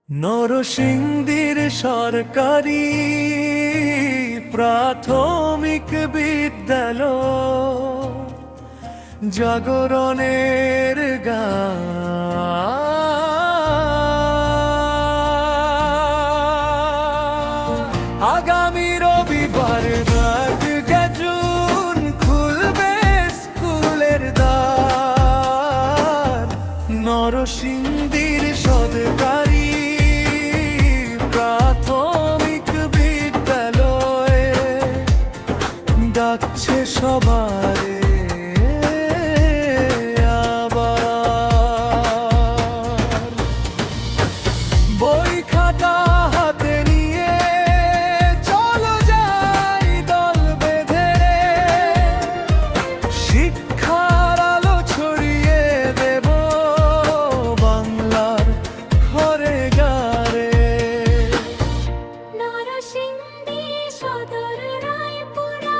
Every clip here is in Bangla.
নরসিংদীর সরকারি প্রাথমিক বিদ্যালয় জাগরণের গান। আগামী রবিবার রাত গাজুন খুলবে স্কুলের দ্বার। নরসিংদীর সরকারি ডাকছে সবারে আবার। বই খাতা হাতে নিয়ে চলো যাই দল বেঁধে, শিক্ষার আলো ছড়িয়ে দেব বাংলার ঘরে গারে। নরসিংদী সদর রায়পুরা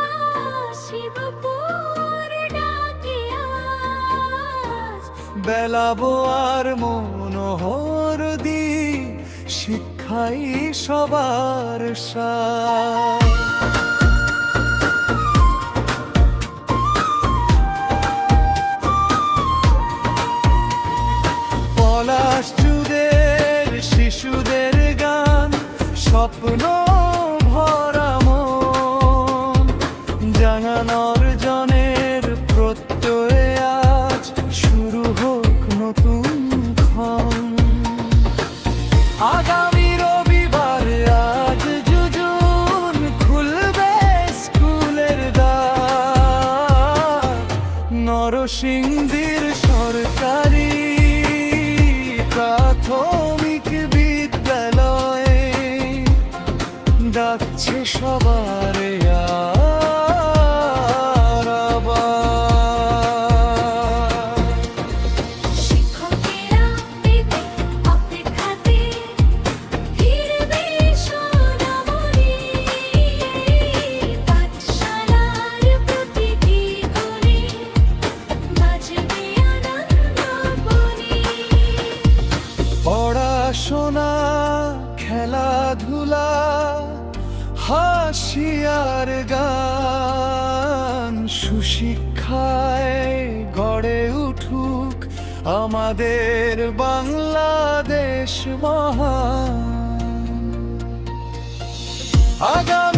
শিবপুর ডাকে আজ। বেলাবো আর মনোহর দি শিক্ষাই সবার সাথ। পলাশচূড়ের শিশুদের গান, স্বপ্ন ভরা মন, জাগানোর জনের প্রত্যয়ে আজ শুরু হোক নতুন ক্ষণ। আগামী রবিবার আজ যুজুন খুলবে স্কুলের দ্বার। নরসিংদীর সরকারি প্রাথমিক বিদ্যালয়ে ডাকছে সবারে শিক্ষকেরা পেতে অপেক্ষাতে ফিরবে সোনামণি। পাঠশালার প্রতিটি কোণে বাজবে আনন্দবনি। পড়াশোনা, খেলাধুলা, হাসি আর গান, সুশিক্ষায় গড়ে উঠুক আমাদের বাংলাদেশ মহান। আগামী